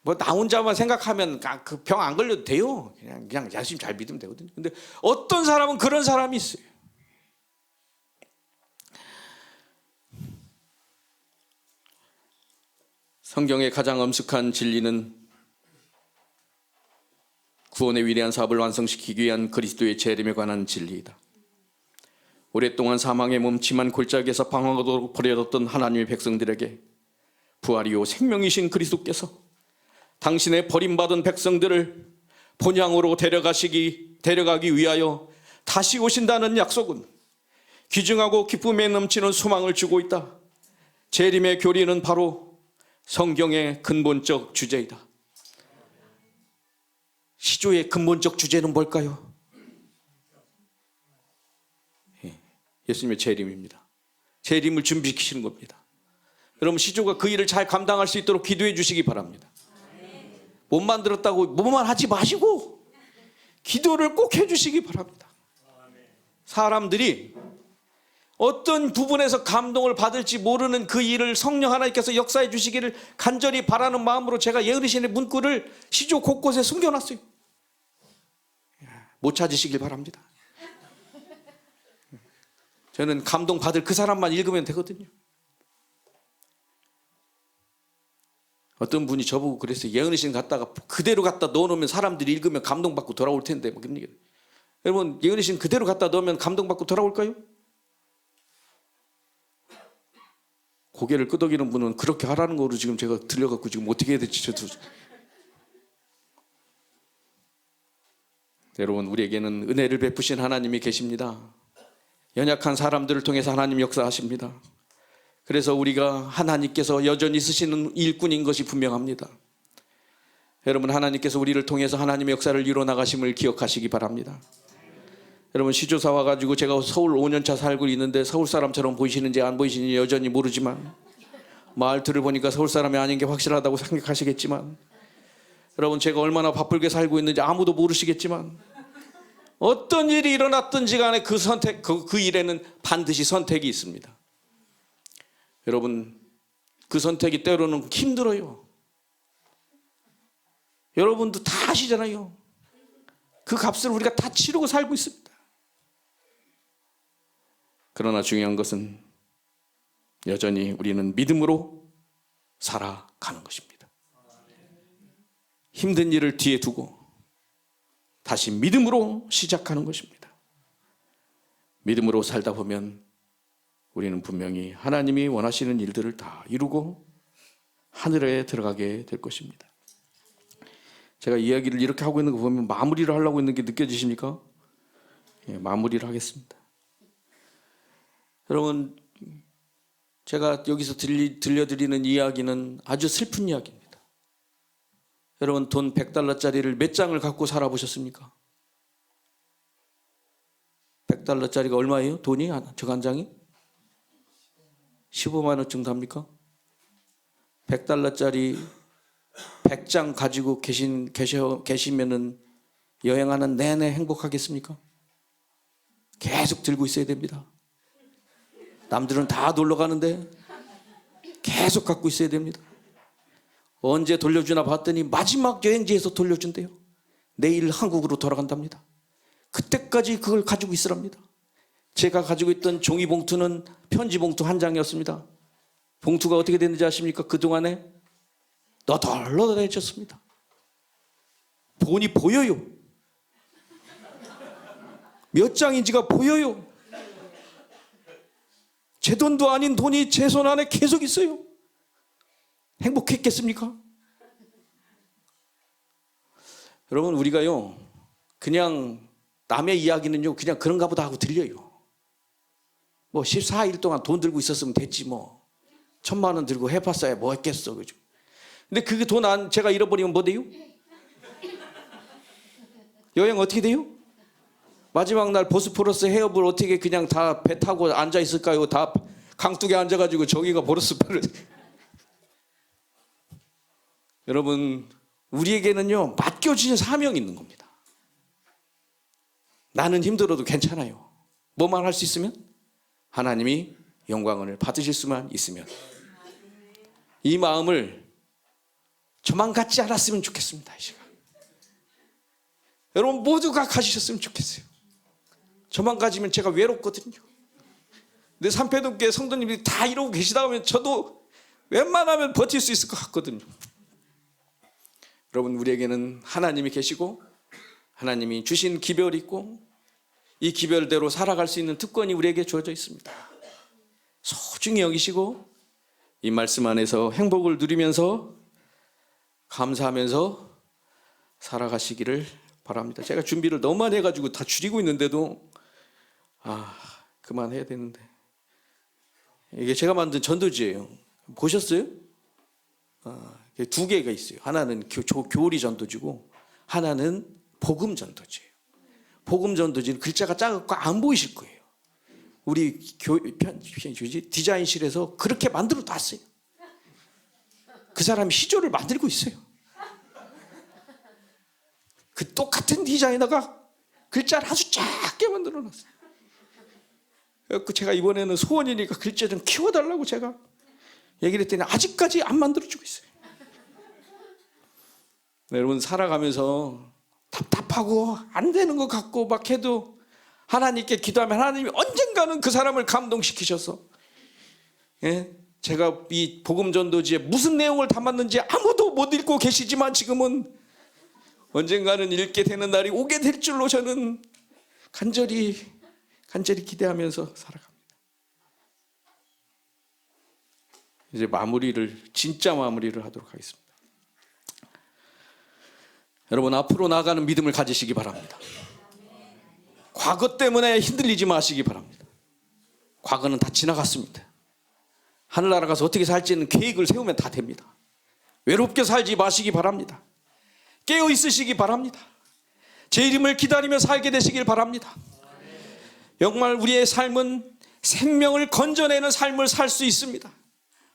뭐 나 혼자만 생각하면 그 병 안 걸려도 돼요. 그냥 열심히 잘 믿으면 되거든요. 근데 어떤 사람은 그런 사람이 있어요. 성경의 가장 엄숙한 진리는 구원의 위대한 사업을 완성시키기 위한 그리스도의 재림에 관한 진리이다. 오랫동안 사망의 몸침한 골짜기에서 방황하도록 버려졌던 하나님의 백성들에게 부활이요 생명이신 그리스도께서 당신의 버림받은 백성들을 본향으로 데려가기 위하여 다시 오신다는 약속은 귀중하고 기쁨에 넘치는 소망을 주고 있다. 재림의 교리는 바로 성경의 근본적 주제이다. 시조의 근본적 주제는 뭘까요? 예수님의 재림입니다. 재림을 준비시키는 겁니다. 여러분 시조가 그 일을 잘 감당할 수 있도록 기도해 주시기 바랍니다. 못 만들었다고 뭐만 하지 마시고 기도를 꼭 해주시기 바랍니다. 사람들이 어떤 부분에서 감동을 받을지 모르는 그 일을 성령 하나님께서 역사해 주시기를 간절히 바라는 마음으로 제가 예언신의 문구를 시조 곳곳에 숨겨놨어요. 못 찾으시길 바랍니다. 저는 감동 받을 그 사람만 읽으면 되거든요. 어떤 분이 저보고 그랬어요. 예언신 갖다가 그대로 갖다 넣어놓으면 사람들이 읽으면 감동받고 돌아올 텐데 뭐 그런 얘기. 여러분 예언신 그대로 갖다 넣으면 감동받고 돌아올까요? 고개를 끄덕이는 분은 그렇게 하라는 거로 지금 제가 들려갖고 지금 어떻게 해야 될지 저도. 여러분 우리에게는 은혜를 베푸신 하나님이 계십니다. 연약한 사람들을 통해서 하나님 역사하십니다. 그래서 우리가 하나님께서 여전히 쓰시는 일꾼인 것이 분명합니다. 여러분 하나님께서 우리를 통해서 하나님의 역사를 이뤄나가심을 기억하시기 바랍니다. 여러분 시조사 와가지고 제가 서울 5년차 살고 있는데 서울 사람처럼 보이시는지 안 보이시는지 여전히 모르지만 말투를 보니까 서울 사람이 아닌 게 확실하다고 생각하시겠지만 여러분 제가 얼마나 바쁘게 살고 있는지 아무도 모르시겠지만 어떤 일이 일어났든지 간에 그 선택, 그 일에는 반드시 선택이 있습니다. 여러분 그 선택이 때로는 힘들어요. 여러분도 다 아시잖아요. 그 값을 우리가 다 치르고 살고 있습니다. 그러나 중요한 것은 여전히 우리는 믿음으로 살아가는 것입니다. 힘든 일을 뒤에 두고 다시 믿음으로 시작하는 것입니다. 믿음으로 살다 보면 우리는 분명히 하나님이 원하시는 일들을 다 이루고 하늘에 들어가게 될 것입니다. 제가 이야기를 이렇게 하고 있는 거 보면 마무리를 하려고 있는 게 느껴지십니까? 예, 마무리를 하겠습니다. 여러분, 제가 여기서 들려드리는 이야기는 아주 슬픈 이야기입니다. 여러분, 돈 100달러짜리를 몇 장을 갖고 살아보셨습니까? 100달러짜리가 얼마예요? 돈이? 저 한 장이? 15만 원쯤 답니까? 100달러짜리 100장 가지고 계시면은 여행하는 내내 행복하겠습니까? 계속 들고 있어야 됩니다. 남들은 다 놀러 가는데 계속 갖고 있어야 됩니다. 언제 돌려주나 봤더니 마지막 여행지에서 돌려준대요. 내일 한국으로 돌아간답니다. 그때까지 그걸 가지고 있으랍니다. 제가 가지고 있던 종이 봉투는 편지 봉투 한 장이었습니다. 봉투가 어떻게 됐는지 아십니까? 그동안에 너덜너덜해졌습니다. 돈이 보여요. 몇 장인지가 보여요. 제 돈도 아닌 돈이 제 손 안에 계속 있어요. 행복했겠습니까? 여러분, 우리가요, 그냥 남의 이야기는요, 그냥 그런가 보다 하고 들려요. 뭐 14일 동안 돈 들고 있었으면 됐지 뭐. 1,000만 원 들고 해봤어야 뭐 했겠어. 그죠? 근데 그게 돈 제가 잃어버리면 뭐 돼요? 여행 어떻게 돼요? 마지막 날 보스포러스 해협을 어떻게 그냥 다 배 타고 앉아 있을까요? 다 강둑에 앉아가지고 저기가 보스포러스. 여러분, 우리에게는요, 맡겨진 사명이 있는 겁니다. 나는 힘들어도 괜찮아요. 뭐만 할 수 있으면? 하나님이 영광을 받으실 수만 있으면. 이 마음을 저만 갖지 않았으면 좋겠습니다. 이 시간. 여러분 모두가 가지셨으면 좋겠어요. 저만 가지면 제가 외롭거든요. 근데 산패동교회 성도님들이 다 이러고 계시다 보면 저도 웬만하면 버틸 수 있을 것 같거든요. 여러분, 우리에게는 하나님이 계시고 하나님이 주신 기별이 있고 이 기별대로 살아갈 수 있는 특권이 우리에게 주어져 있습니다. 소중히 여기시고 이 말씀 안에서 행복을 누리면서 감사하면서 살아가시기를 바랍니다. 제가 준비를 너무 많이 해가지고 다 줄이고 있는데도 그만해야 되는데. 이게 제가 만든 전도지예요. 보셨어요? 두 개가 있어요. 하나는 교리 전도지고 하나는 복음 전도지예요. 복음 전도지는 글자가 작고 안 보이실 거예요. 우리 디자인실에서 그렇게 만들어 놨어요. 그 사람이 시조를 만들고 있어요. 그 똑같은 디자이너가 글자를 아주 작게 만들어 놨어요. 그래서 제가 이번에는 소원이니까 글자 좀 키워달라고 제가 얘기를 했더니 아직까지 안 만들어주고 있어요. 네, 여러분, 살아가면서 답답하고 안 되는 것 같고 막 해도 하나님께 기도하면 하나님이 언젠가는 그 사람을 감동시키셔서, 제가 이 복음전도지에 무슨 내용을 담았는지 아무도 못 읽고 계시지만 지금은 언젠가는 읽게 되는 날이 오게 될 줄로 저는 간절히 기대하면서 살아갑니다. 이제 진짜 마무리를 하도록 하겠습니다. 여러분, 앞으로 나아가는 믿음을 가지시기 바랍니다. 과거 때문에 흔들리지 마시기 바랍니다. 과거는 다 지나갔습니다. 하늘나라 가서 어떻게 살지는 계획을 세우면 다 됩니다. 외롭게 살지 마시기 바랍니다. 깨어 있으시기 바랍니다. 제 이름을 기다리며 살게 되시길 바랍니다. 정말 우리의 삶은 생명을 건져내는 삶을 살 수 있습니다.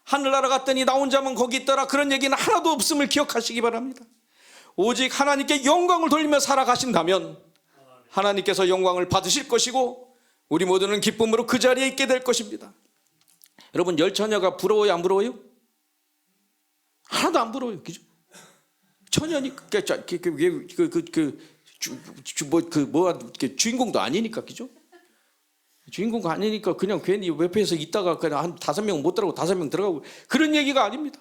하늘나라 갔더니 나 혼자만 거기 있더라, 그런 얘기는 하나도 없음을 기억하시기 바랍니다. 오직 하나님께 영광을 돌리며 살아가신다면 하나님께서 영광을 받으실 것이고 우리 모두는 기쁨으로 그 자리에 있게 될 것입니다. 여러분, 열 처녀가 부러워요, 안 부러워요? 하나도 안 부러워요. 그죠? 처녀니까 주인공도 아니니까, 그죠? 주인공 아니니까 그냥 괜히 옆에서 있다가 그냥 한 5명 못 들어가고 5명 들어가고 그런 얘기가 아닙니다.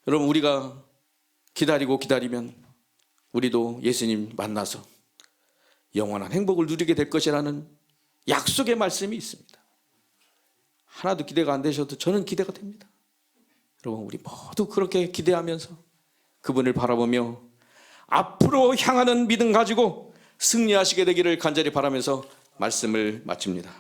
여러분, 우리가 기다리면 우리도 예수님 만나서 영원한 행복을 누리게 될 것이라는 약속의 말씀이 있습니다. 하나도 기대가 안 되셔도 저는 기대가 됩니다. 여러분, 우리 모두 그렇게 기대하면서 그분을 바라보며 앞으로 향하는 믿음 가지고 승리하시게 되기를 간절히 바라면서 말씀을 마칩니다.